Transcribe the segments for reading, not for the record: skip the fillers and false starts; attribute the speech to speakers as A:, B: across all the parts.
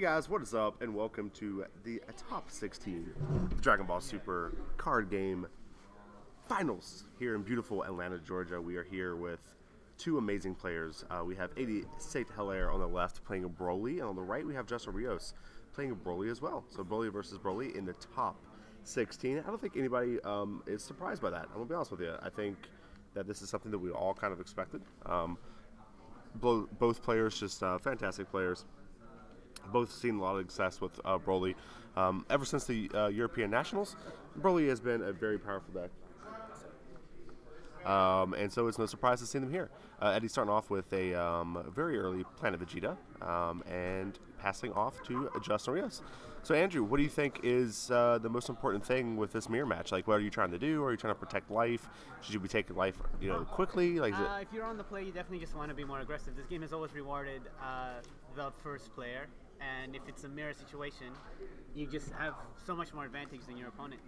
A: Hey guys, what is up, and welcome to the Top 16 the Dragon Ball Super card game finals here in beautiful Atlanta, Georgia. We are here with two amazing players. We have Eddie Saint-Hilaire on the left playing a Broly, and on the right we have Justin Rios playing a Broly as well. So Broly versus Broly in the Top 16. I don't think anybody is surprised by that. I'm going to be honest with you. I think that this is something that we all kind of expected. Both players just fantastic players. Both seen a lot of success with Broly. Ever since the European Nationals, Broly has been a very powerful deck. And so it's no surprise to see them here. Eddie's starting off with a very early Planet Vegeta and passing off to Justin Rios. So Andrew, what do you think is the most important thing with this mirror match? Like, what are you trying to do? Are you trying to protect life? Should you be taking life, quickly? Like,
B: if you're on the play, you definitely just want to be more aggressive. This game has always rewarded the first player. And if it's a mirror situation, you just have so much more advantage than your opponent,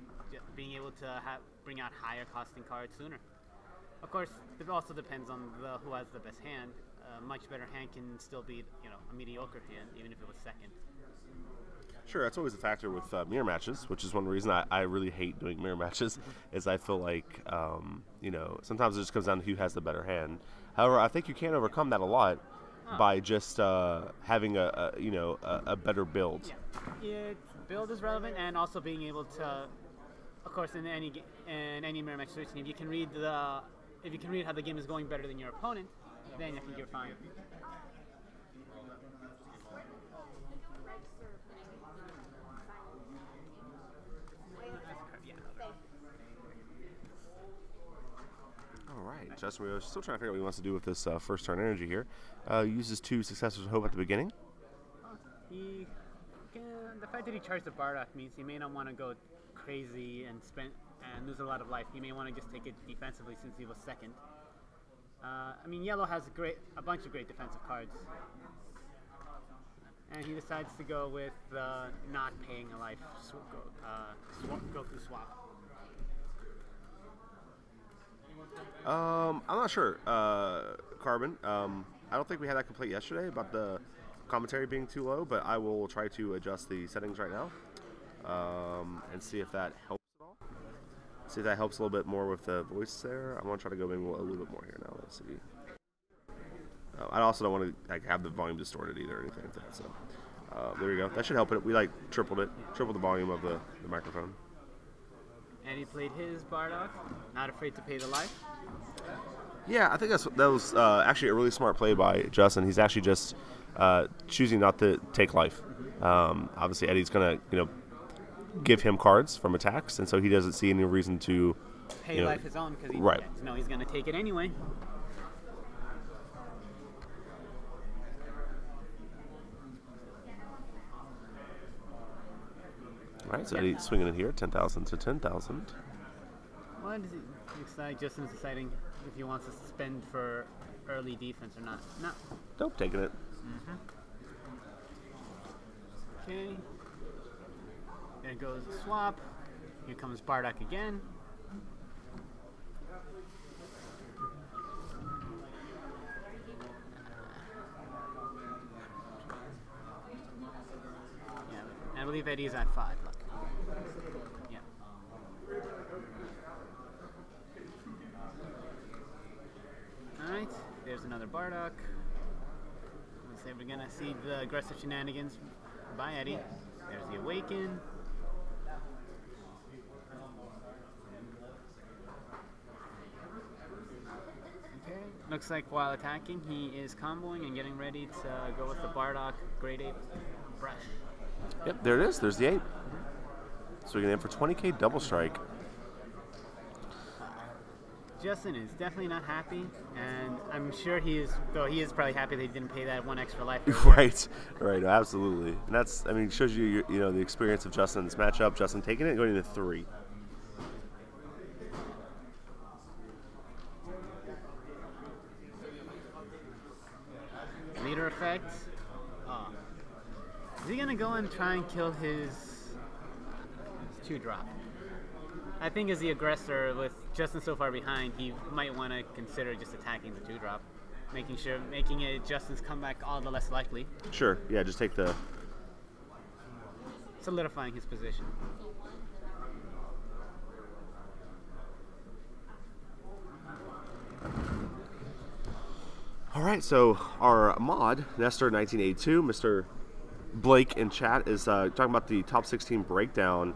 B: being able to bring out higher costing cards sooner. Of course, it also depends on who has the best hand. A much better hand can still beat a mediocre hand, even if it was second.
A: Sure, that's always a factor with mirror matches, which is one reason I really hate doing mirror matches, is I feel like, sometimes it just comes down to who has the better hand. However, I think you can overcome that a lot by just having a better build.
B: Yeah, build is relevant, and also being able to, of course, in any mirror match situation, if you can read how the game is going better than your opponent, then I think you're fine.
A: All right, Justin Rios still trying to figure out what he wants to do with this first turn energy here. Uses two Successors of Hope at the beginning.
B: The fact that he charged the Bardock means he may not want to go crazy and lose a lot of life. He may want to just take it defensively since he was second. Yellow has a bunch of great defensive cards. And he decides to go with not paying a life Goku swap.
A: I'm not sure, Carbon. I don't think we had that complete yesterday about the commentary being too low, but I will try to adjust the settings right now and see if that helps at all. See if that helps a little bit more with the voice there. I'm going to try to go maybe a little bit more here now. Let's see. I also don't want to have the volume distorted either or anything like that. So there we go. That should help it. We tripled the volume of the microphone.
B: And he played his Bardock, not afraid to pay the life.
A: Yeah, I think that was actually a really smart play by Justin. He's actually just choosing not to take life. Obviously, Eddie's going to give him cards from attacks, and so he doesn't see any reason to
B: pay life his own, because he's going to take it anyway.
A: All right, so Eddie's swinging it here, 10,000 to 10,000.
B: What does it looks like? Justin's deciding if he wants to spend for early defense or not. No.
A: Nope, taking it.
B: Okay. There goes the swap. Here comes Bardock again. I believe Eddie's at 5. Look. Yeah. Alright, there's another Bardock. Let's say we're gonna see the aggressive shenanigans by Eddie. There's the Awaken. Okay, looks like while attacking, he is comboing and getting ready to go with the Bardock Grade 8 Brush.
A: Yep, there it is. There's the 8. So we can aim for 20k double strike.
B: Justin is definitely not happy, and I'm sure he is probably happy that he didn't pay that one extra life.
A: Right, absolutely. And that's, shows you, the experience of Justin in this matchup. Justin taking it and going into 3.
B: Leader effect. Is he gonna go and try and kill his 2-drop? I think as the aggressor, with Justin so far behind, he might want to consider just attacking the 2-drop, making it Justin's comeback all the less likely.
A: Sure, yeah, just take the
B: solidifying his position.
A: All right, so our mod, Nestor1982, Mr. Blake in chat, is talking about the top 16 breakdown.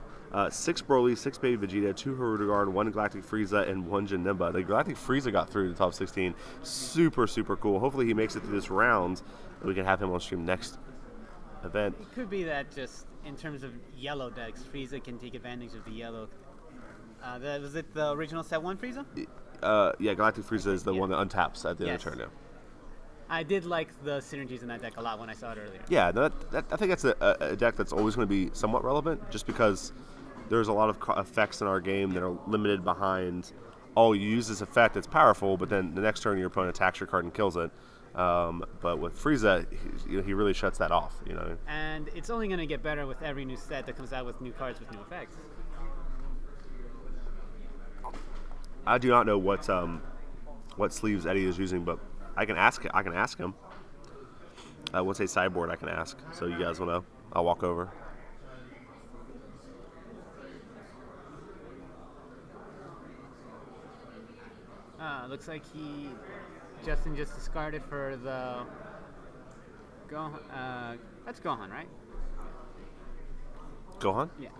A: 6 Broly, 6 Baby Vegeta, 2 Hirudegarn, 1 Galactic Frieza, and 1 Janemba. The Galactic Frieza got through the top 16. Super, super cool. Hopefully he makes it through this round, and we can have him on stream next event.
B: It could be that just in terms of yellow decks, Frieza can take advantage of the yellow. Was it the original set 1 Frieza?
A: Yeah, Galactic Frieza is the one that untaps at the end of the turn now.
B: I did like the synergies in that deck a lot when I saw it earlier.
A: Yeah, I think that's a deck that's always going to be somewhat relevant, just because there's a lot of effects in our game that are limited behind, oh, you use this effect, it's powerful, but then the next turn your opponent attacks your card and kills it. But with Frieza, he really shuts that off.
B: And it's only going to get better with every new set that comes out with new cards with new effects.
A: I do not know what sleeves Eddie is using, but I can ask him. Once a sideboard, I can ask. So you guys will know. I'll walk over.
B: Looks like Justin just discarded for the that's Gohan, right?
A: Gohan?
B: Yeah.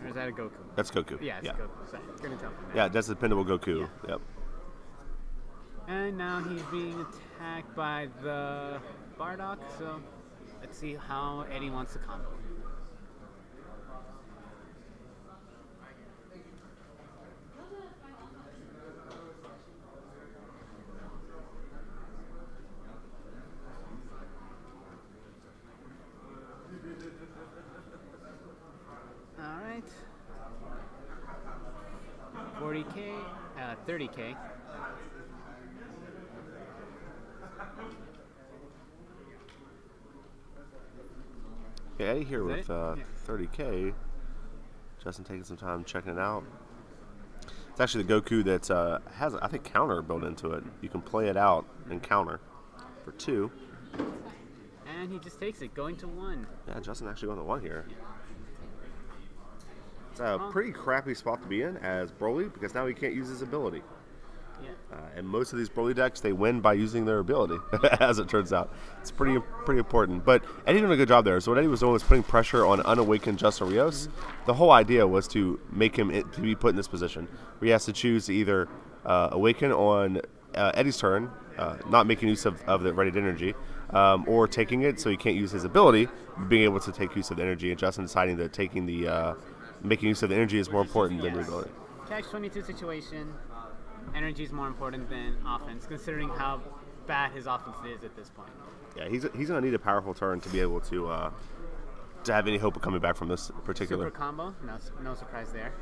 B: Or is that a Goku?
A: That's Goku.
B: Yeah, it's Goku. Sorry, couldn't tell from that.
A: Yeah, that's the dependable Goku.
B: Yeah.
A: Yep.
B: And now he's being attacked by the Bardock, so let's see how Eddie wants to combo. Alright. 40k, 30k.
A: Yeah, Eddie here with 30k. Justin taking some time checking it out. It's actually the Goku that has, I think, counter built into it. You can play it out and counter for 2.
B: And he just takes it, going to 1.
A: Yeah, Justin actually going to 1 here. It's a pretty crappy spot to be in as Broly, because now he can't use his ability.
B: Yeah.
A: And most of these Broly decks, they win by using their ability, as it turns out. It's pretty important. But Eddie did a good job there. So what Eddie was doing was putting pressure on unawakened Justin Rios. The whole idea was to make him to be put in this position where he has to choose to either awaken on Eddie's turn, not making use of the readied energy, or taking it so he can't use his ability, being able to take use of the energy, and Justin deciding that taking the making use of the energy is more important than the ability.
B: Catch-22 situation. Energy is more important than offense, considering how bad his offense is at this point.
A: Yeah, he's going to need a powerful turn to be able to have any hope of coming back from this particular.
B: Super combo, no surprise there.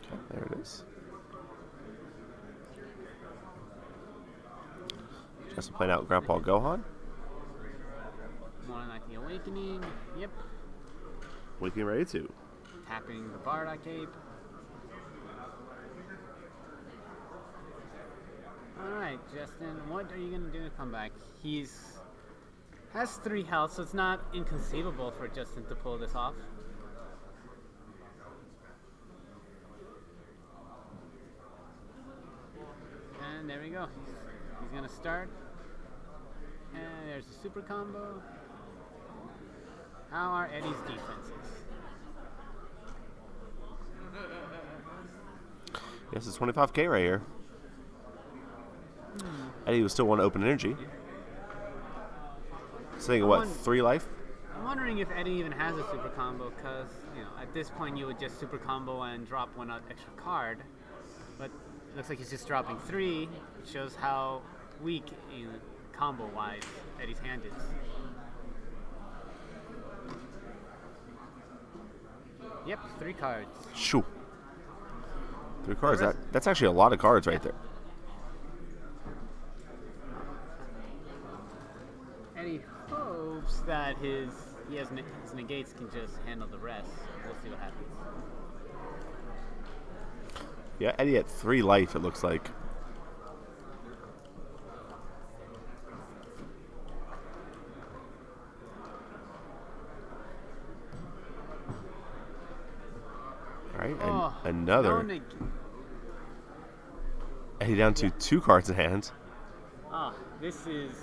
A: Okay, there it is. Just playing out Grandpa Gohan.
B: More like the Awakening. Yep.
A: Waking ready to.
B: Tapping the Bardock Cape. Alright, Justin, what are you going to do to come back? Has 3 health, so it's not inconceivable for Justin to pull this off. And there we go. He's going to start. And there's a super combo. How are Eddie's defenses?
A: Yes, it's 25k right here. Eddie would still want to open energy. So thinking, what, 3 life?
B: I'm wondering if Eddie even has a super combo, because at this point you would just super combo and drop 1 extra card. But it looks like he's just dropping 3, which shows how weak combo-wise Eddie's hand is. Yep, 3 cards.
A: Shoo. 3 cards. That's actually a lot of cards right there.
B: Eddie hopes that his negates can just handle the rest. We'll see what happens.
A: Yeah, Eddie at 3 life, it looks like. All right, and another.
B: No
A: Eddie down to 2 cards in hand.
B: Oh, this is...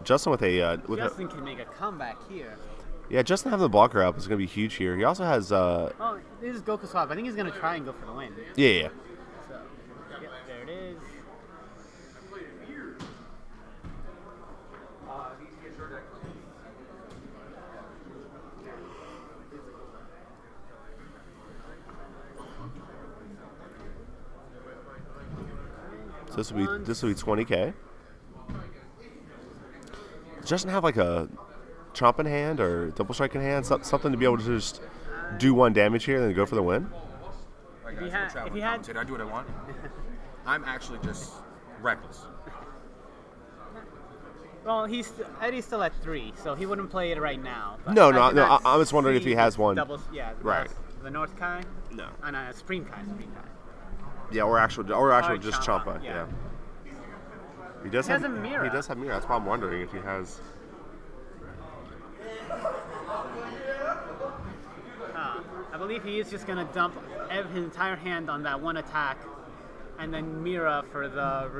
A: Justin with a...
B: Justin can make a comeback here.
A: Yeah, Justin having the blocker up is going to be huge here. He also has...
B: Oh, this is Goku swap. I think he's going to try and go for the win.
A: Yeah.
B: So, yep, there it is.
A: So this will be 20K. Does Justin have like a chomp in hand or double strike in hand, something to be able to just do 1 damage here and then go for the win?
C: Right, guys, if you had, I do what I want. I'm actually just reckless.
B: Well, Eddie's still at 3, so he wouldn't play it right now.
A: No. I'm just wondering if he has one.
B: Yeah,
A: right.
B: The North Kai.
A: No.
B: Supreme Kai.
A: Yeah, or actual just Champa. Yeah. He does have
B: a mirror.
A: He does have mirror. That's why I'm wondering if he has.
B: I believe he is just gonna dump his entire hand on that 1 attack, and then Mira for the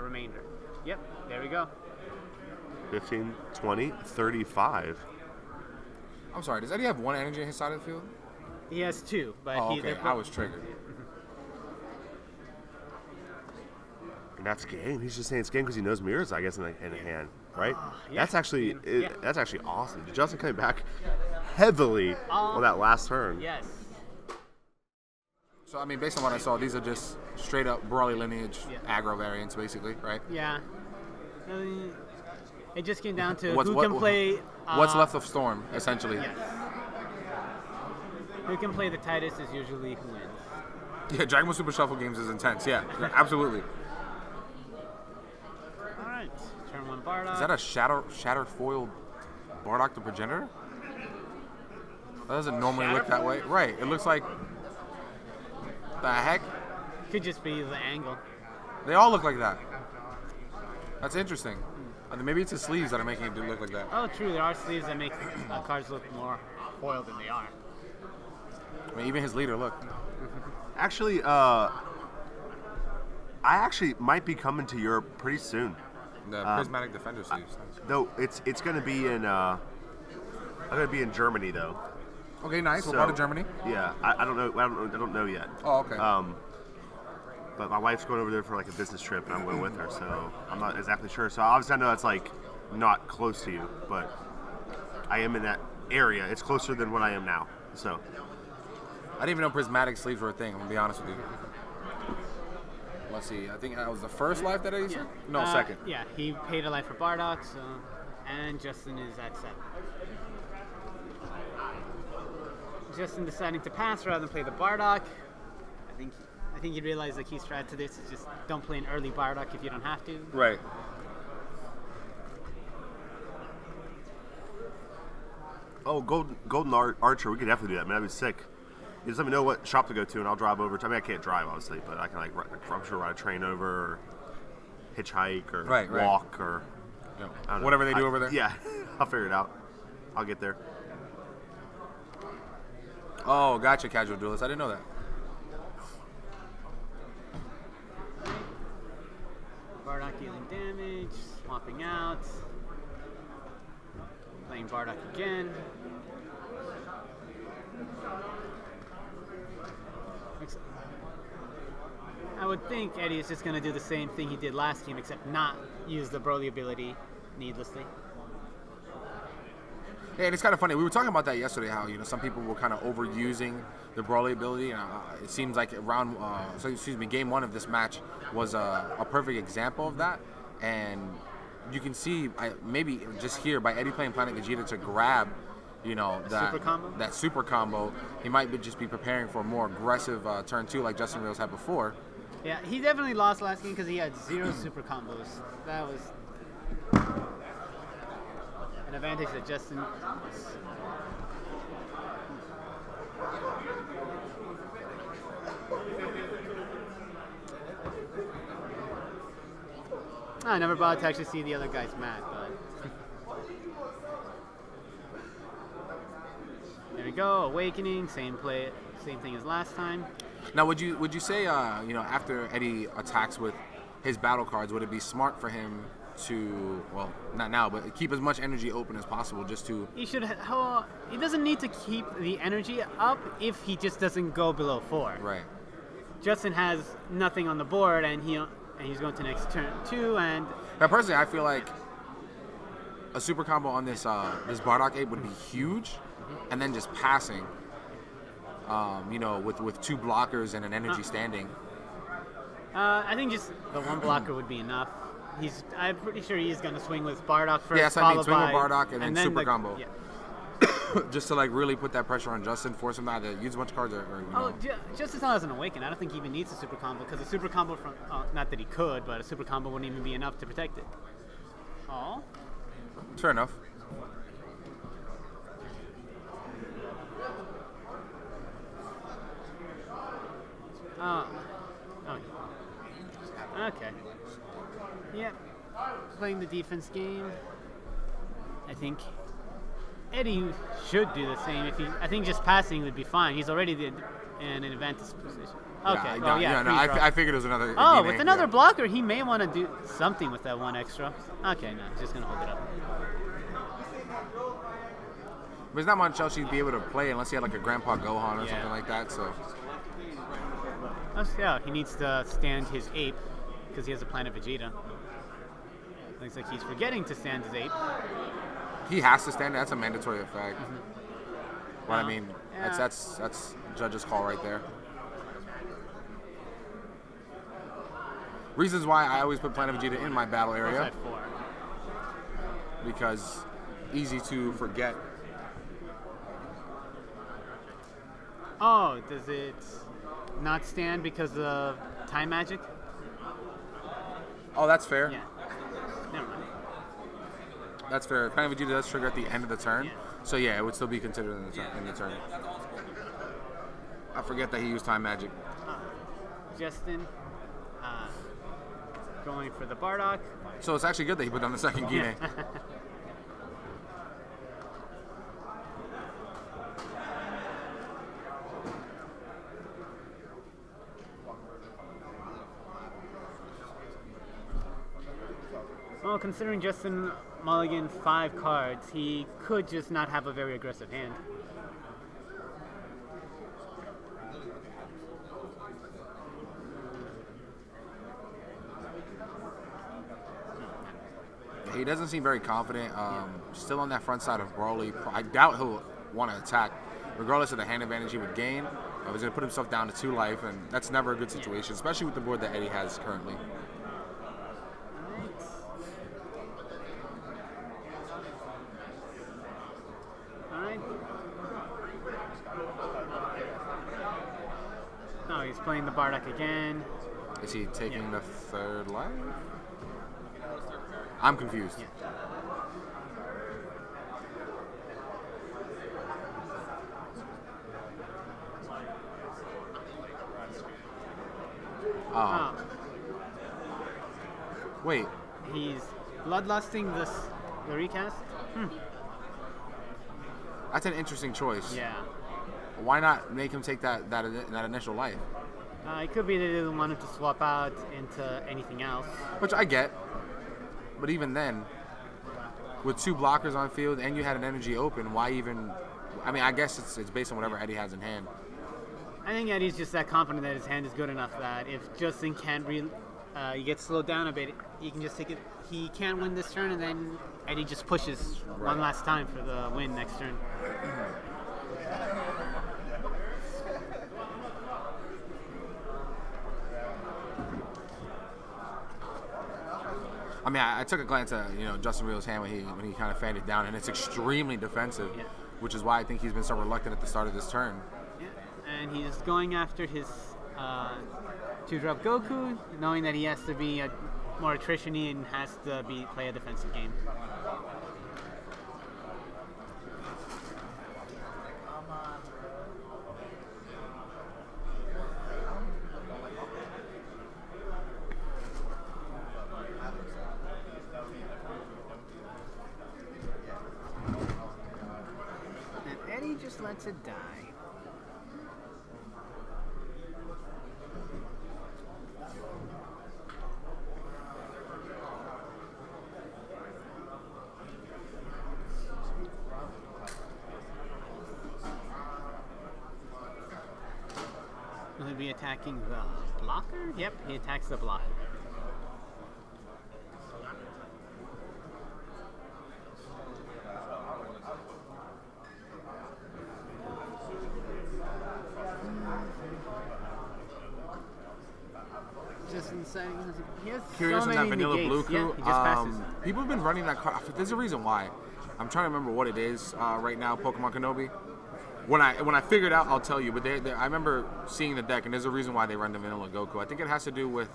B: remainder. Yep, there we go.
A: 15, 20, 35.
C: I'm sorry. Does Eddie have 1 energy in his side of the field?
B: He has 2, but
C: okay. I was triggered.
A: And that's game. He's just saying it's game because he knows mirrors, I guess, in the hand, right?
B: Yeah.
A: That's actually awesome. Justin coming back heavily on that last turn.
B: Yes.
C: So I mean, based on what I saw, these are just straight up Brawly lineage aggro variants, basically, right?
B: Yeah. It just came down to who can play.
C: What's left of Storm, essentially.
B: Yes. Who can play the tightest is usually who wins.
C: Yeah, Dragon Ball Super Shuffle games is intense. Yeah, absolutely.
B: All right, turn 1 Bardock.
C: Is that a shattered foil Bardock the Progenitor? That doesn't normally look that way. Right, it looks like... The heck?
B: Could just be the angle.
C: They all look like that. That's interesting. Maybe it's the sleeves that are making it look like that.
B: Oh, true. There are sleeves that make cards look more foiled than they are.
C: I mean, even his leader, look.
A: Actually, I actually might be coming to Europe pretty soon.
C: The Prismatic Defender sleeves.
A: Though it's going to be in I'm going to be in Germany though.
C: Okay, nice. What part of Germany?
A: Yeah, I don't know. I don't know yet.
C: Oh, okay.
A: But my wife's going over there for like a business trip, and I'm going with her, so I'm not exactly sure. So obviously I know that's like not close to you, but I am in that area. It's closer than what I am now. So
C: I didn't even know prismatic sleeves were a thing. I'm gonna be honest with you. Let's see. I think that was the first life that I used. No, second.
B: Yeah, he paid a life for Bardock, so and Justin is at 7. Justin deciding to pass rather than play the Bardock. I think you realize the key strat to this is just don't play an early Bardock if you don't have to.
C: Right.
A: Oh, Golden Archer, we could definitely do that. I mean, that'd be sick. You just let me know what shop to go to, and I'll drive over. I mean, I can't drive, obviously, but I can, like, I'm sure ride a train over, or hitchhike, or walk, or
C: whatever they do over there.
A: Yeah, I'll figure it out. I'll get there.
C: Oh, gotcha, Casual Duelist. I didn't know that.
B: Bardock dealing damage, swapping out, playing Bardock again. I would think Eddie is just going to do the same thing he did last game, except not use the Broly ability needlessly.
C: Yeah, and it's kind of funny. We were talking about that yesterday, how some people were kind of overusing the Broly ability. It seems like game 1 of this match was a perfect example of that. And you can see, maybe just here, by Eddie playing Planet Vegeta to grab, that super combo, he might just be preparing for a more aggressive turn 2 like Justin Reels had before.
B: Yeah, he definitely lost last game because he had 0 super combos. That was an advantage that Justin I never bothered to actually see the other guy's mat, but there we go. Awakening, same play, same thing as last time.
C: Now, would you say after Eddie attacks with his battle cards, would it be smart for him to, well, not now, but keep as much energy open as possible just to...
B: He should. He doesn't need to keep the energy up if he just doesn't go below 4.
C: Right.
B: Justin has nothing on the board, and he's going to next turn 2, and...
C: Now, personally, I feel like a super combo on this this Bardock Ape would be huge, and then just passing, with 2 blockers and an energy standing.
B: I think just the 1 blocker would be enough. I'm pretty sure he's going to swing with Bardock first.
C: Yeah, so I mean, swing with
B: by,
C: Bardock and then super combo.
B: Yeah.
C: Just to like really put that pressure on Justin, force him to either use a bunch of cards or
B: Justin still hasn't awakened. I don't think he even needs a super combo because a super combo from not that he could, but a super combo wouldn't even be enough to protect it. Oh.
C: Fair enough.
B: Okay. Yep. Playing the defense game. I think Eddie should do the same. I think just passing would be fine. He's already in an advantage position. Okay.
C: I figured it was another.
B: Oh, with another blocker, he may want to do something with that 1 extra. Okay, no, he's just gonna hold it up.
C: There's not much else you'd be able to play unless he had like a Grandpa Gohan or something like that. So.
B: Yeah, he needs to stand his ape because he has a Planet Vegeta. Looks like he's forgetting to stand his ape.
C: He has to stand. That's a mandatory effect. But I mean, that's judge's call right there. Reasons why I always put Planet Vegeta in my battle area. Because easy to forget.
B: Oh, does it not stand because of time magic?
C: Oh, that's fair.
B: Yeah. Never mind.
C: That's fair. Planet Vegeta does trigger at the end of the turn.
B: Yeah.
C: So yeah, it would still be considered in the turn. I forget that he used time magic.
B: Justin going for the Bardock.
C: So it's actually good that he put down the second Gine.
B: Well, considering Justin mulliganed 5 cards, he could just not have a very aggressive hand.
C: He doesn't seem very confident. Still on that front side of Broly. I doubt he'll want to attack. Regardless of the hand advantage he would gain, he's going to put himself down to 2 life, and that's never a good situation, especially with the board that Eddie has currently.
B: Oh, he's playing the Bardock again.
C: Is he taking the 3rd life? I'm confused.
B: Yeah.
C: Wait.
B: He's bloodlusting the recast?
C: That's an interesting choice.
B: Yeah.
C: Why not make him take that initial life?
B: It could be that they didn't want him to swap out into anything else.
C: Which I get. But even then, with 2 blockers on field and you had an energy open, why even... I mean, I guess it's based on whatever Eddie has in hand.
B: I think Eddie's just that confident that his hand is good enough that if Justin can't he gets slowed down a bit, he can just take it. He can't win this turn, and then Eddie just pushes one last time for the win next turn.
C: I mean, I took a glance at Justin Real's hand when he kind of fanned it down, and it's extremely defensive, which is why I think he's been so reluctant at the start of this turn.
B: Yeah, and he's going after his 2-drop Goku, knowing that he has to be more attrition-y and has to play a defensive game. just lets it die. Will he be attacking the blocker? Yep, he attacks the blocker. Just insane. He has
C: Curious
B: so
C: on
B: many
C: that vanilla
B: negates.
C: blue crew.
B: Yeah, he just passes.
C: People have been running that card. There's a reason why. I'm trying to remember what it is right now. Pokemon Kenobi. When I figure it out, I'll tell you. But I remember seeing the deck, and there's a reason why they run the vanilla Goku. I think it has to do with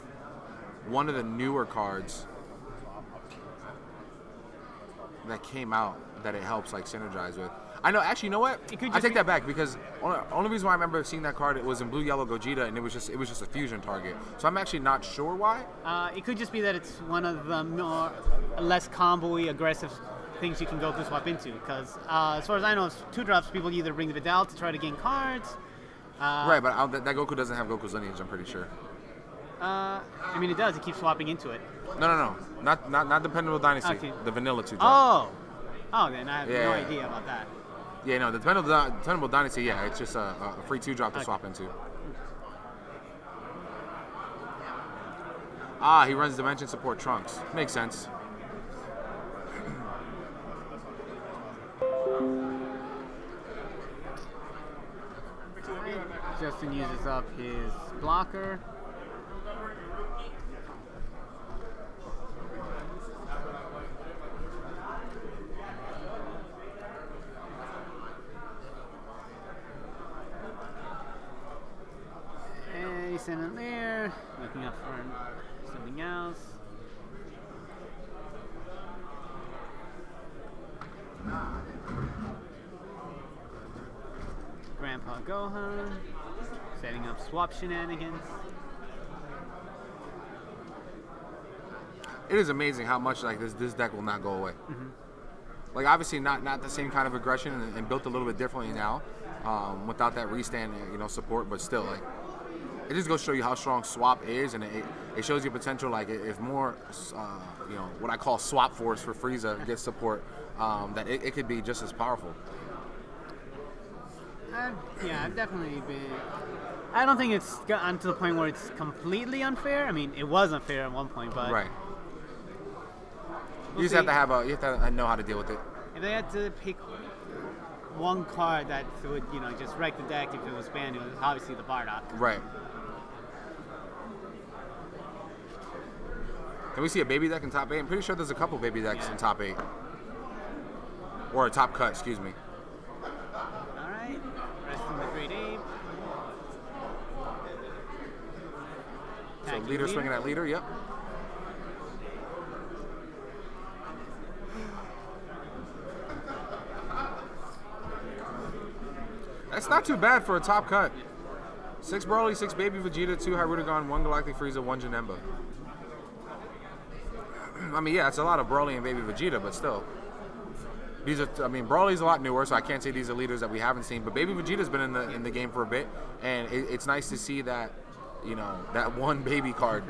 C: one of the newer cards that came out that it helps like synergize with. I know. Actually, you know what? I take that back because only reason why I remember seeing that card it was in Blue Yellow Gogeta, and it was just a fusion target. So I'm actually not sure why.
B: It could just be that it's one of the more less combo-y, aggressive things you can Goku swap into. Because as far as I know, it's 2-drops. People either bring the Vidal to try to gain cards.
C: Right, but that Goku doesn't have Goku's lineage. I'm pretty sure.
B: I mean, it does. It keeps swapping into it.
C: No. Not Dependable Dynasty.
B: Okay.
C: The vanilla 2-drop.
B: Oh, then I have no idea about that.
C: Yeah, no, the Dependable Dynasty, yeah, it's just a free 2-drop to swap into. Ah, he runs Dimension Support Trunks. Makes sense.
B: Justin uses up his blocker. And he's in there, looking up for something else. Grandpa Gohan, setting up swap shenanigans.
C: It is amazing how much like this deck will not go away. Like obviously not the same kind of aggression and built a little bit differently now, without that restand support, but still like it just goes to show you how strong swap is, and it shows you potential. Like if more what I call swap force for Frieza gets support, that it could be just as powerful.
B: I've definitely been. I don't think it's gotten to the point where it's completely unfair. I mean, it was unfair at one point, but
C: right.
B: We'll
C: You have to know how to deal with it.
B: If they had to pick one card that would, just wreck the deck if it was banned, it was obviously the Bardock.
C: Right. Can we see a baby deck in top 8? I'm pretty sure there's a couple baby decks in top 8. Or a top cut, excuse me.
B: Alright. Resting the Great Ape.
C: So leader swinging at leader, yep. That's not too bad for a top cut. 6 Broly, 6 Baby Vegeta, 2 Hyrudegon, 1 Galactic Frieza, 1 Janemba. I mean, yeah, it's a lot of Broly and Baby Vegeta, but still. These are, Broly's a lot newer, so I can't say these are leaders that we haven't seen. But Baby Vegeta's been in the game for a bit, and it's nice to see that, that one baby card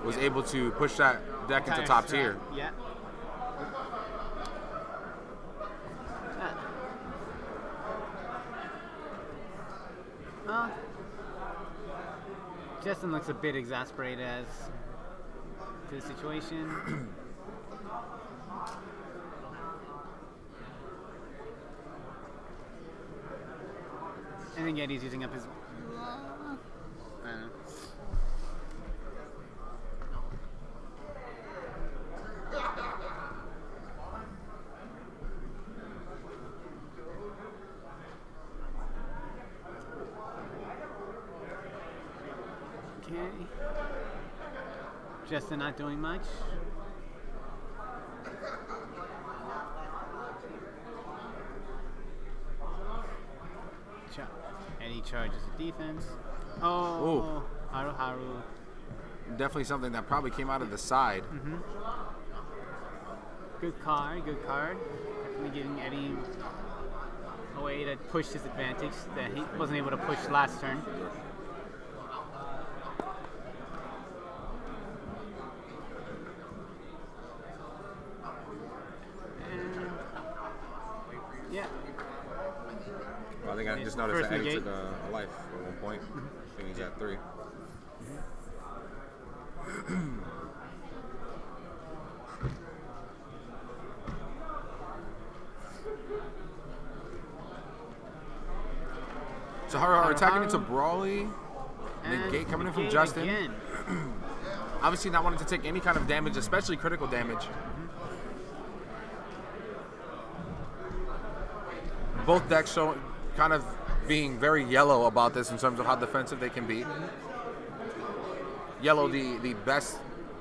C: was able to push that deck into top tier.
B: Yeah. Justin looks a bit exasperated as to the situation. And then yet he's using up his. I don't know. Okay. Justin not doing much. Eddie charges the defense. Oh, Haru.
C: Definitely something that probably came out of the side.
B: Mm-hmm. Good card, good card. Definitely giving Eddie a way to push his advantage that he wasn't able to push last turn. And yeah.
C: Well, I think I just noticed
B: First
C: that Eddie
B: negate.
C: took a life at one point. I think he's at 3. So Haru attacking into Brawly.
B: And
C: Negate coming in from
B: negate
C: Justin.
B: again.
C: Obviously not wanting to take any kind of damage, especially critical damage. Both decks showing kind of being very yellow about this in terms of how defensive they can be. Yellow, the best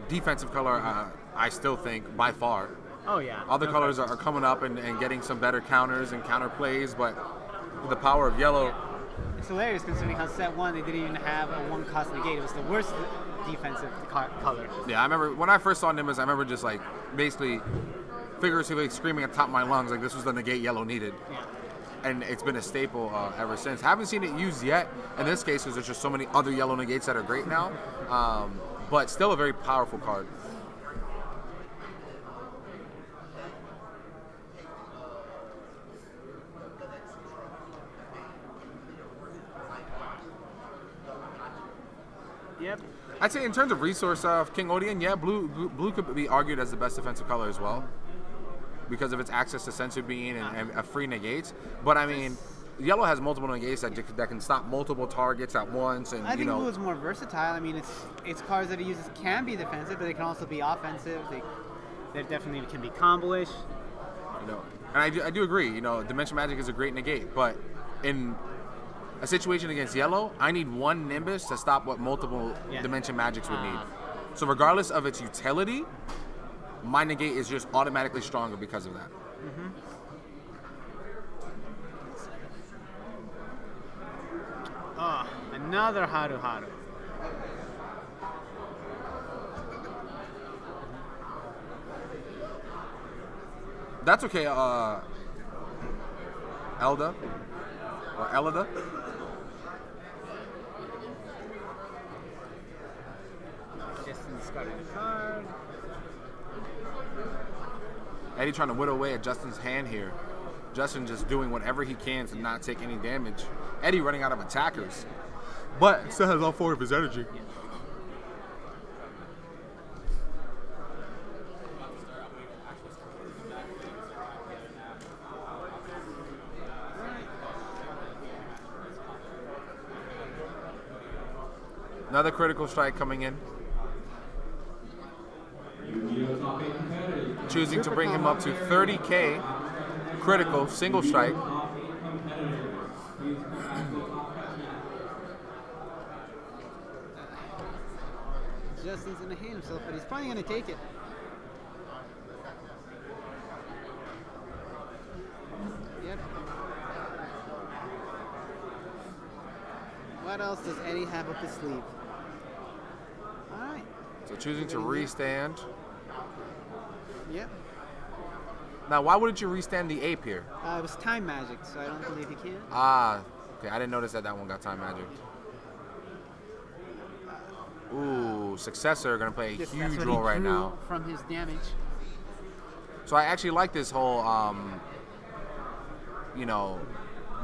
C: defensive color, I still think, by far.
B: Oh yeah.
C: Other
B: No
C: colors
B: question.
C: are coming up and getting some better counters and counter plays, but with the power of yellow,
B: It's hilarious considering how set 1 they didn't even have a 1-cost negate. It was the worst defensive color.
C: yeah, I remember when I first saw Nimbus, I remember just like basically figuratively screaming at the top of my lungs like this was the negate yellow needed.
B: Yeah.
C: And it's been a staple ever since. Haven't seen it used yet in this case because there's just so many other yellow negates that are great now, but still a very powerful card.
B: Yep.
C: I'd say in terms of resource of King Odian, yeah, blue could be argued as the best defensive color as well because of its access to Sensu Bean and a free negates. But I mean, yellow has multiple negates that can stop multiple targets at once, and
B: I
C: you
B: think blue
C: know.
B: is more versatile. I mean, it's cards that it uses can be defensive, but they can also be offensive. They definitely can be combo-ish.
C: You know, and I do agree. You know, Dimension Magic is a great negate, but in a situation against yellow, I need one Nimbus to stop what multiple
B: Yeah.
C: Dimension Magics would need. So regardless of its utility, my negate is just automatically stronger because of that.
B: Oh, another Haru Haru.
C: That's okay, Elda or Elida.
B: Just discarding a card.
C: Eddie trying to whittle away at Justin's hand here. Justin just doing whatever he can to not take any damage. Eddie running out of attackers, but still has all 4 of his energy. Another critical strike coming in. Choosing to bring him up to 30K critical single strike.
B: Justin's gonna hate himself, but he's probably gonna take it. Yep. What else does Eddie have up his sleeve? Alright.
C: So choosing to restand.
B: Yep.
C: Now, why wouldn't you restand the ape here?
B: It was time magic, so I don't believe he can.
C: Ah, okay. I didn't notice that one got time magic. Ooh, Successor gonna play a
B: Yes, that's
C: huge
B: what he
C: role right
B: drew
C: now.
B: from his damage.
C: So I actually like this whole, you know,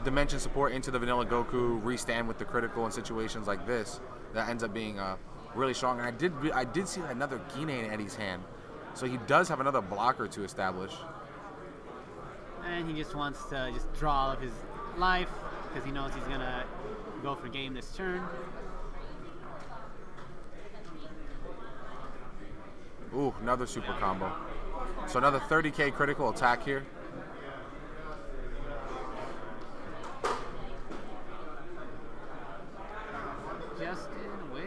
C: dimension support into the vanilla Goku, restand with the critical in situations like this. That ends up being really strong. And I did see another Gine in Eddie's hand, so he does have another blocker to establish.
B: And he just wants to just draw all of his life because he knows he's gonna go for game this turn.
C: Ooh, another super combo. So another 30K critical attack here.
B: Justin will.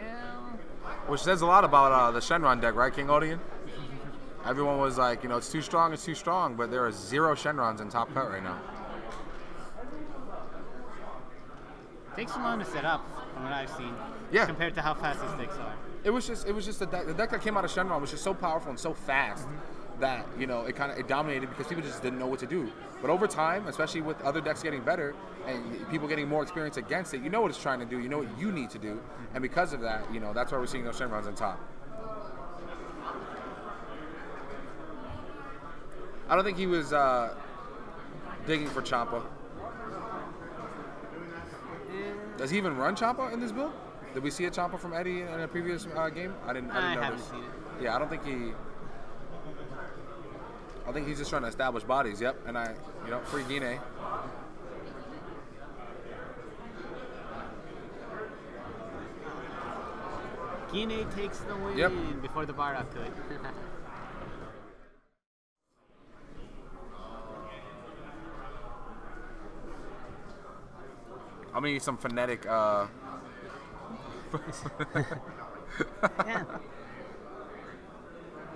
C: Which says a lot about the Shenron deck, right, King Odian? Everyone was like, you know, it's too strong, but there are 0 Shenrons in top cut right now.
B: Takes so long to set up, from what I've seen.
C: Yeah.
B: Compared to how fast his decks are.
C: It was just the deck that came out of Shenron was just so powerful and so fast that, you know, it dominated because people just didn't know what to do. But over time, especially with other decks getting better and people getting more experience against it, you know what it's trying to do, you know what you need to do, and because of that, you know, that's why we're seeing those turnarounds on top. I don't think he was digging for Champa. Does he even run Champa in this build? Did we see a Champa from Eddie in a previous game? I didn't notice.
B: Haven't seen it.
C: Yeah, I don't think he. I think he's just trying to establish bodies. Yep, and free Guinea.
B: Guinea takes the win before the Bardock could.
C: I'm gonna need some phonetic.
B: Yeah.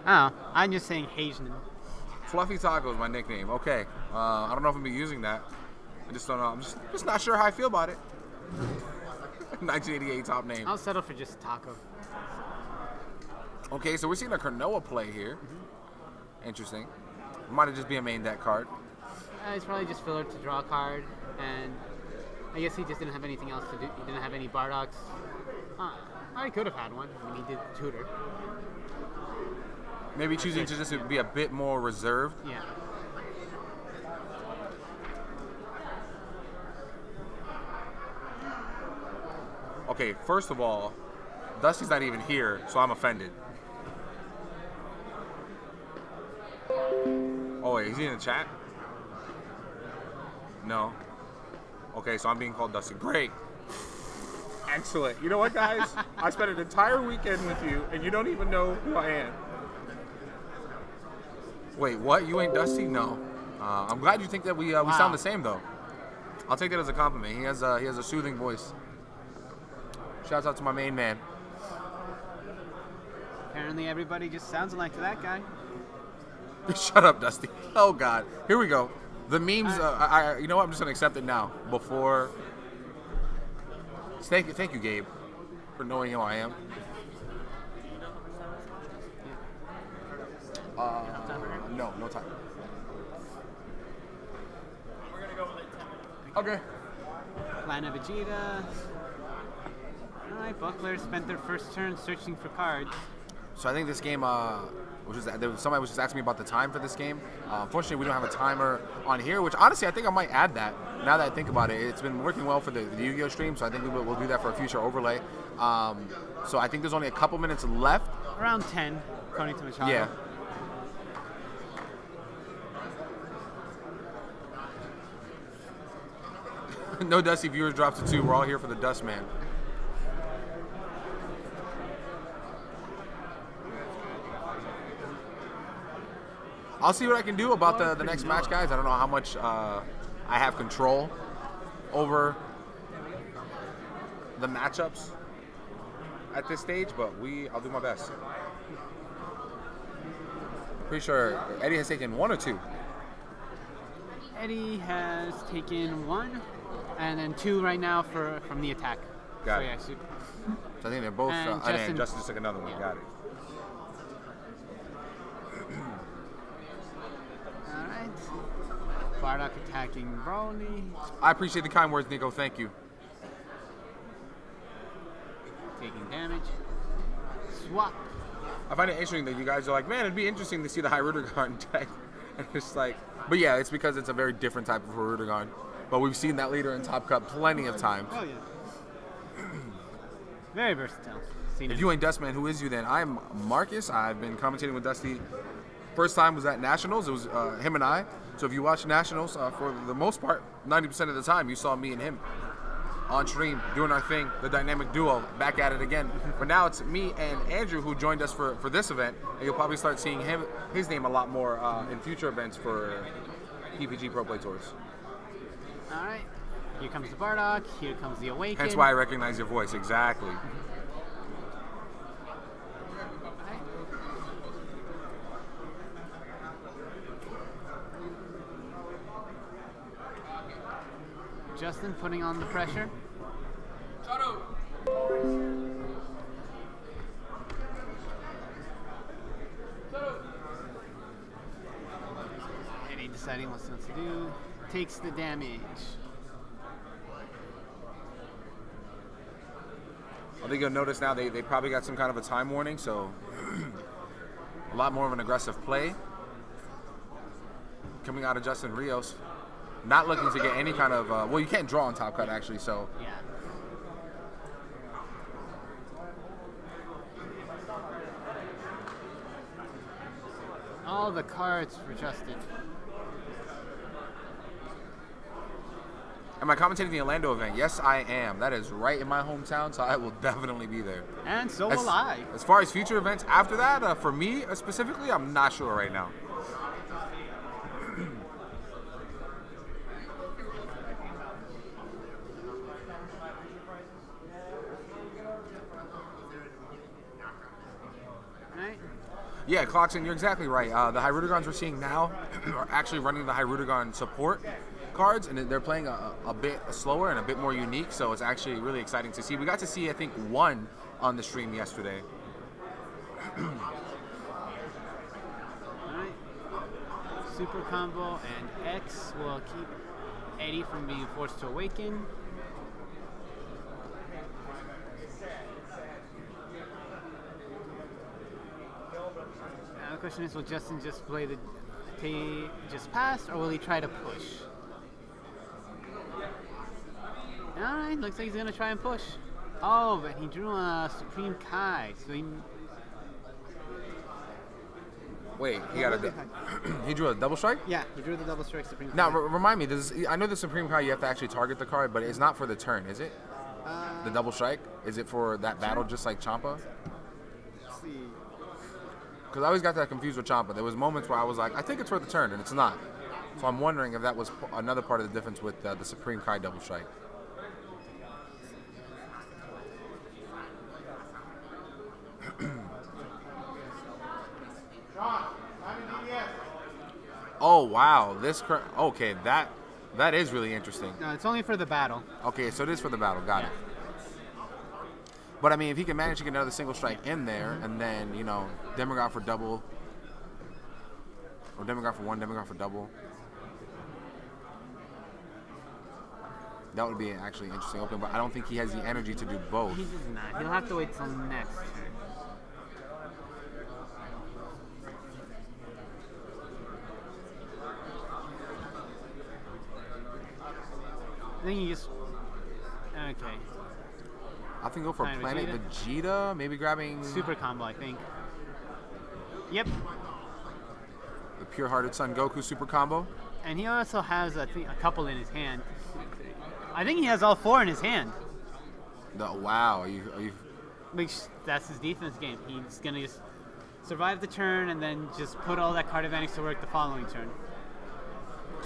B: Oh, I'm just saying Haitian.
C: Fluffy Taco is my nickname. Okay, I don't know if I'm gonna be using that. I just don't know. I'm just not sure how I feel about it. 1988 top name.
B: I'll settle for just Taco.
C: Okay, so we're seeing a Cronoa play here. Interesting. Might have just be a main deck card.
B: It's probably just filler to draw a card, and I guess he just didn't have anything else to do. He didn't have any Bardocks. I could have had one. I mean, he did tutor.
C: Maybe choosing to just be a bit more reserved.
B: Yeah.
C: Okay, first of all, Dusty's not even here, so I'm offended. Oh wait, is he in the chat? No. Okay, so I'm being called Dusty. Great. Excellent. You know what, guys? I spent an entire weekend with you, and you don't even know who I am. Wait, what? You ain't Dusty? No. I'm glad you think that we sound the same, though. I'll take that as a compliment. He has a soothing voice. Shouts out to my main man.
B: Apparently, everybody just sounds alike to that guy.
C: Shut up, Dusty. Oh God. Here we go. The memes. You know what? I'm just gonna accept it now. Before. Thank you, Gabe, for knowing who I am. No time.
D: We're gonna go with it.
C: Okay.
B: Line of Vegeta. Alright, Buckler spent their first turn searching for cards.
C: So I think this game, somebody was just asking me about the time for this game. Unfortunately, we don't have a timer on here, which honestly, I think I might add that. Now that I think about it, it's been working well for the Yu-Gi-Oh stream, so I think we'll do that for a future overlay. So I think there's only a couple minutes left.
B: Around 10, according to Machado.
C: Yeah. No Dusty viewers drops to 2. We're all here for the Dust Man. I'll see what I can do about the next match, guys. I don't know how much I have control over the matchups at this stage, but I'll do my best. Pretty sure Eddie has taken 1 or 2.
B: Eddie has taken 1, and then 2 right now from the attack.
C: Got it.
B: Yeah,
C: So I think they're both.
B: And
C: Justin just took another one.
B: Yeah.
C: Got it.
B: Alright. Bardock attacking Broly.
C: I appreciate the kind words, Nico. Thank you.
B: Taking damage. Swap.
C: I find it interesting that you guys are like, man, it'd be interesting to see the Hyrule deck. And it's like, but yeah, it's because it's a very different type of Hyrule. But we've seen that leader in Top Cup plenty of times.
B: Oh, yeah. Very versatile.
C: If you ain't Dustman, who is you then? I'm Marcus. I've been commentating with Dusty. First time was at Nationals. It was him and I. So if you watch Nationals, for the most part, 90% of the time, you saw me and him on stream doing our thing, the dynamic duo, back at it again. But now it's me and Andrew who joined us for this event, and you'll probably start seeing his name a lot more in future events for PPG Pro Play Tours.
B: All right. Here comes the Bardock. Here comes the Awaken.
C: Hence why I recognize your voice, exactly.
B: Justin putting on the pressure. deciding what he wants to do. Takes the damage.
C: I think you'll notice now they probably got some kind of a time warning, so a lot more of an aggressive play coming out of Justin Rios. Not looking to get any kind of, well, you can't draw on top cut actually, so.
B: Yeah. All the cards for Justin.
C: Am I commentating the Orlando event? Yes, I am. That is right in my hometown, so I will definitely be there.
B: And so will I.
C: As far as future events after that, for me specifically, I'm not sure right now.
B: Right?
C: Yeah, Clockson, you're exactly right. The Hyrudagons we're seeing now are actually running the Hyrudagon support cards, and they're playing a bit slower and a bit more unique, so it's actually really exciting to see. We got to see, I think, one on the stream yesterday.
B: Alright. Super combo, and X will keep Eddie from being forced to awaken. Now the question is, will Justin just play the just pass, or will he try to push? Alright, looks like he's gonna try and push. Oh, but he drew a Supreme Kai, so he...
C: Wait, he got a he drew a double strike?
B: Yeah, he drew the double strike Supreme Kai.
C: Now, remind me, I know the Supreme Kai you have to actually target the card, but it's not for the turn, is it? The double strike? Is it for that battle just like Champa?
B: Let's see.
C: Because I always got that confused with Champa. There was moments where I was like, I think it's for the turn, and it's not. So I'm wondering if that was another part of the difference with the Supreme Kai double strike. Oh wow, okay, that is really interesting.
B: No, it's only for the battle.
C: Okay, so it is for the battle. Got it. But I mean, if he can manage to get another single strike in there, and then Demigod for double, or Demigod for one, Demigod for double, that would be actually an interesting opening. But I don't think he has the energy to do both.
B: He does not. He'll have to wait till next turn. I think you just... Okay.
C: I think go for
B: Planet
C: Planet Vegeta, maybe grabbing...
B: Super combo, I think. Yep.
C: The Pure-Hearted Son Goku super combo.
B: And he also has, I think, a couple in his hand. I think he has all four in his hand.
C: Wow, are you...
B: Which, that's his defense game. He's going to just survive the turn and then just put all that card advantage to work the following turn.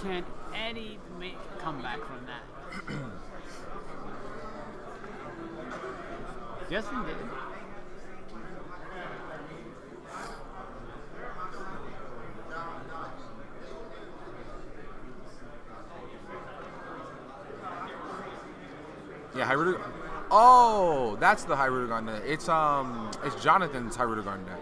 B: Can Eddie make a comeback from that? Justin did.
C: Yeah, Hyrudagon. Oh, that's the Hyrudagon deck. It's Jonathan's Hyrudagon deck.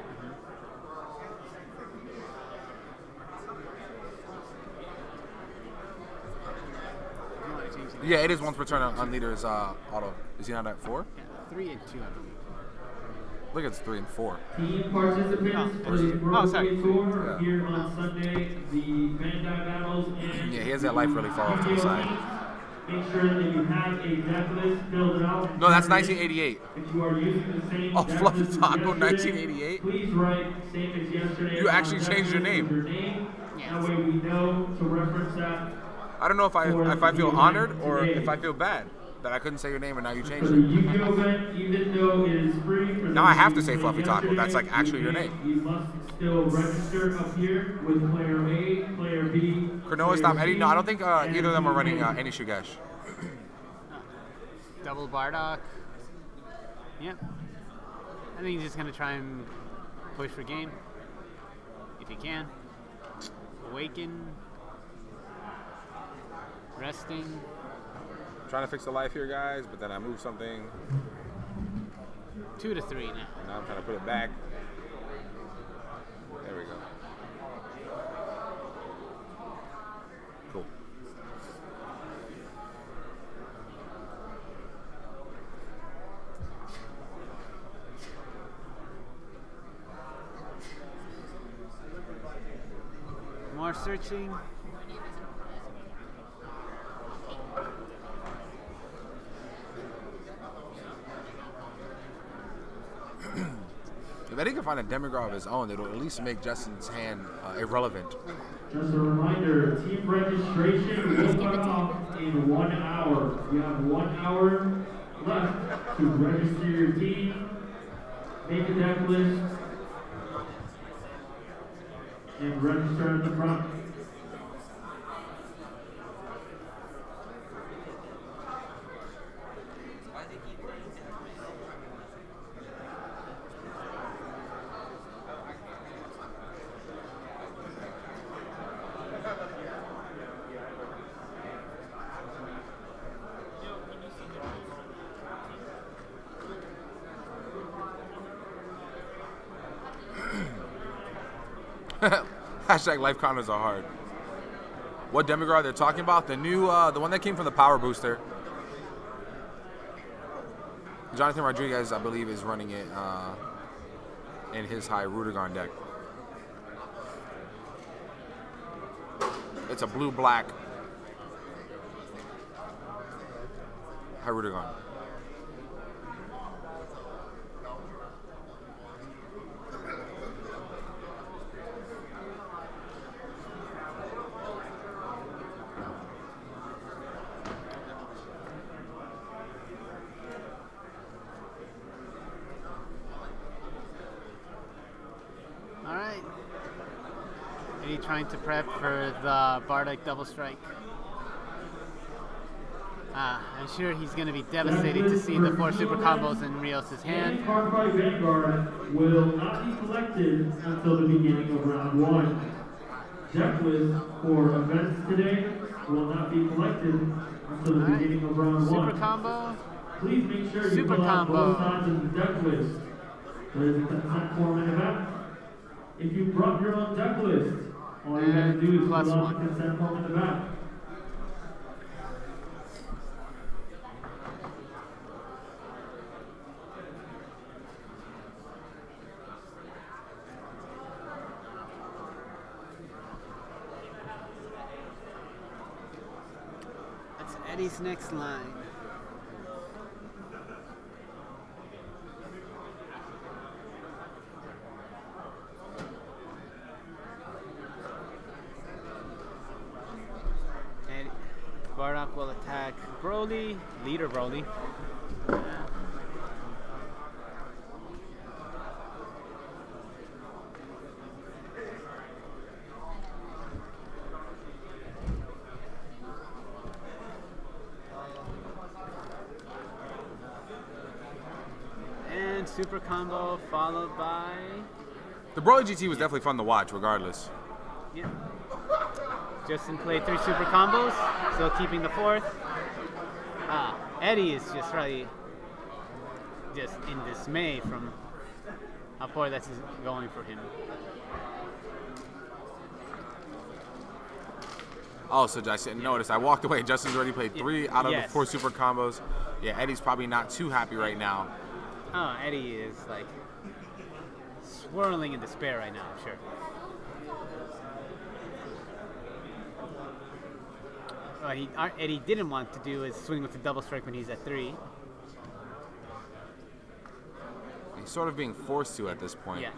C: Yeah, it is once per turn on leader's auto. Is he not at 4?
B: Yeah, 3 and 2, I believe.
C: Look, it's 3 and 4.
E: Team participants for the Broadway Tour here on Sunday, the Bandai battles and...
C: Yeah, he has that life really far off to the side.
E: Make sure that you have a deck list filled out.
C: No, that's 1988.
E: If you are using the same deck
C: Fluffy
E: list
C: Taco,
E: as yesterday,
C: 1988?
E: please write same as yesterday.
C: You actually
E: on the deck
C: changed your
E: list
C: name.
E: with your name. That way we know to reference that.
C: I don't know if I feel honored or if I feel bad that I couldn't say your name and now you
E: For
C: changed
E: the
C: it.
E: Yu-Gi-Oh event, even though it is free for
C: Now I have to
E: those
C: say
E: who
C: Fluffy
E: played
C: Taco. That's like
E: yesterday,
C: actually your name.
E: You must still register up here with player A, player B.
C: Cronoa, Stop Eddie. No, I don't think either of them are running any Shugesh.
B: Double Bardock. Yep. I think he's just going to try and push for game. If he can. Awaken. Resting.
C: Trying to fix the life here, guys, but then I moved something.
B: 2 to 3 now.
C: And now I'm trying to put it back. There we go.
B: searching.
C: If Eddie can find a Demigrod of his own, it'll at least make Justin's hand irrelevant.
E: Just a reminder, team registration will cut off in 1 hour. You have 1 hour left to register your team, make a deck list, and register at the front.
C: Hashtag life counters are hard. What Demigrod they're talking about? The new, the one that came from the Power Booster. Jonathan Rodriguez, I believe, is running it in his high Rudigon deck. It's a blue-black high Rudigon.
B: Trying to prep for the Bardock double strike. I'm sure he's going to be devastated to see the 4 super combos in Rios' hand.
E: Cardfight Vanguard will not be collected until the beginning of round 1. Deck list for events today will not be collected until the beginning of round 1.
B: Super combo.
E: Please make sure you fill out both sides of the deck list. There is a consent form in the back. If you brought your own deck list, all you have to do is fill out the consent form in the back.
B: That's Eddie's next line. Bardock will attack Broly, leader Broly. And super combo followed by...
C: The Broly GT was definitely fun to watch, regardless.
B: Yeah. Justin played 3 super combos, still keeping the 4th. Eddie is just really just in dismay from how poor that's going for him.
C: Oh, so I noticed. I walked away. Justin's already played 3 out of the 4 super combos. Yeah, Eddie's probably not too happy right now.
B: Oh, Eddie is like swirling in despair right now, I'm sure. What Eddie didn't want to do is swing with the double strike when he's at 3.
C: He's sort of being forced to at this point.
B: Yeah.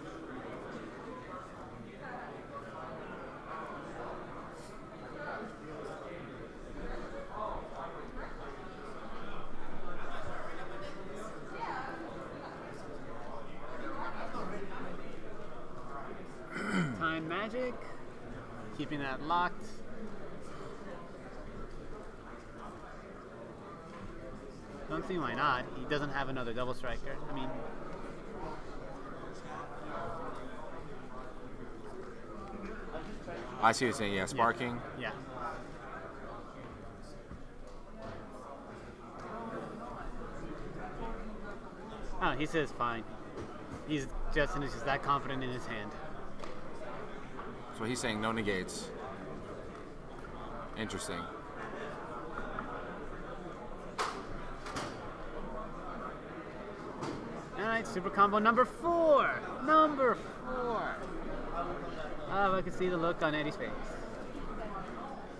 B: Time Magic, keeping that locked. Don't see why not. He doesn't have another double striker. I mean,
C: I see what you're saying. Yeah, sparking.
B: Yeah. Oh, he says fine. Justin is just that confident in his hand.
C: So he's saying no negates. Interesting.
B: Alright, super combo number 4! Number 4! Oh, I can see the look on Eddie's face.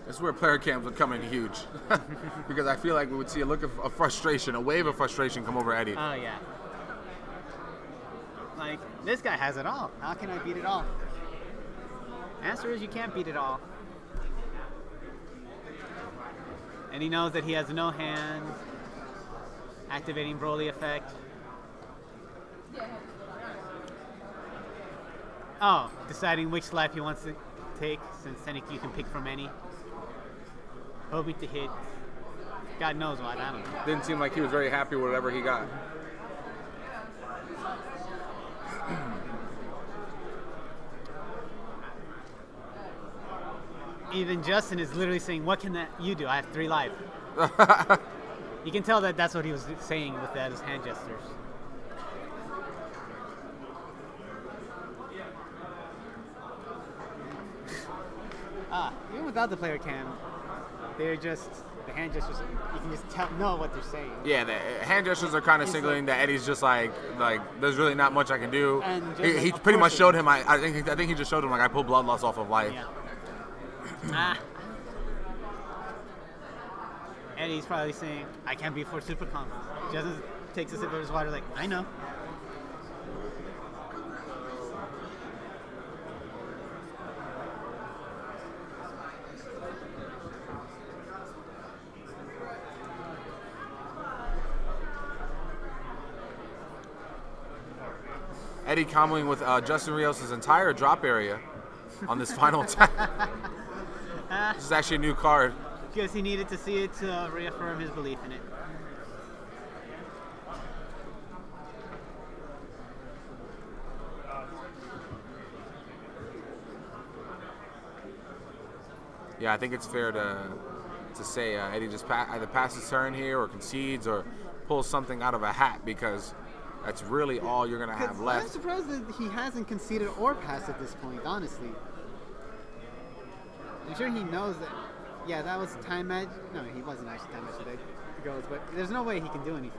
C: This is where player cams would come in huge. Because I feel like we would see a look of frustration, a wave of frustration come over Eddie.
B: Oh, yeah. Like, this guy has it all. How can I beat it all? Answer is you can't beat it all. And he knows that he has no hand. Activating Broly effect. Oh, deciding which life he wants to take, since then you can pick from any. Hoping to hit God knows what, I don't know.
C: Didn't seem like he was very happy with whatever he got.
B: Even Justin is literally saying, what can you do? I have 3 life. You can tell that that's what he was saying with that, his hand gestures. Even without the player cam, they're just, the hand gestures, you can just know what they're saying.
C: Yeah, the hand gestures are kind of signaling that Eddie's just like there's really not much I can do.
B: And
C: He pretty much showed him. I think he just showed him like I pulled blood loss off of life.
B: Yeah. Eddie's probably saying, I can't be for super combos. Justin takes a sip of his water like, I know.
C: Eddie comboing with Justin Rios' entire drop area on this final attack. This is actually a new card.
B: Because he needed to see it to reaffirm his belief in it.
C: Yeah, I think it's fair to say Eddie just either passes turn here or concedes or pulls something out of a hat, because that's really all you're going to have left.
B: I'm surprised that he hasn't conceded or passed at this point, honestly. I'm sure he knows that, yeah, that was time match. No, he wasn't actually time match today. Goes, but there's no way he can do anything.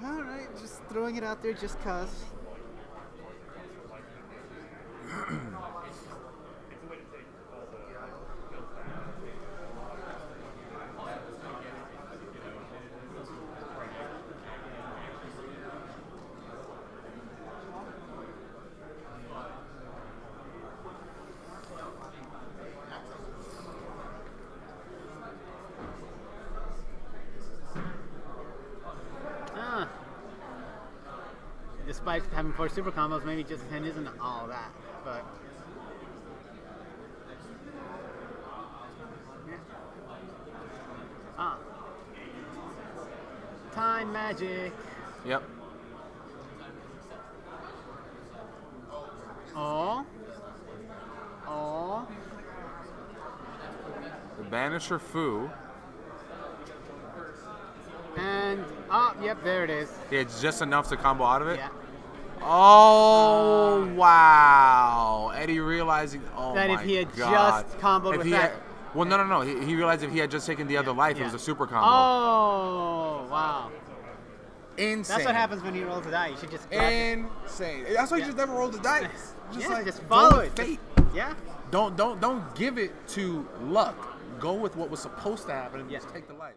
B: Alright, just throwing it out there just cuz. Despite having 4 super combos, maybe just 10 isn't all that, but yeah. Time magic.
C: Yep.
B: Oh.
C: The Banisher Fu.
B: And yep, there it is.
C: Yeah, it's just enough to combo out of it.
B: Yeah.
C: Oh wow! Eddie realizing,
B: that
C: my
B: if he had
C: God.
B: just comboed
C: if
B: with
C: he
B: that.
C: Well, no. He realized if he had just taken the other life, it was a super combo.
B: Oh wow!
C: Insane.
B: That's what happens when he rolls a die. You should just drop it.
C: Insane. That's why you just never roll the dice.
B: Just follow it.
C: Fate.
B: Yeah.
C: Don't give it to luck. Go with what was supposed to happen and just take the life.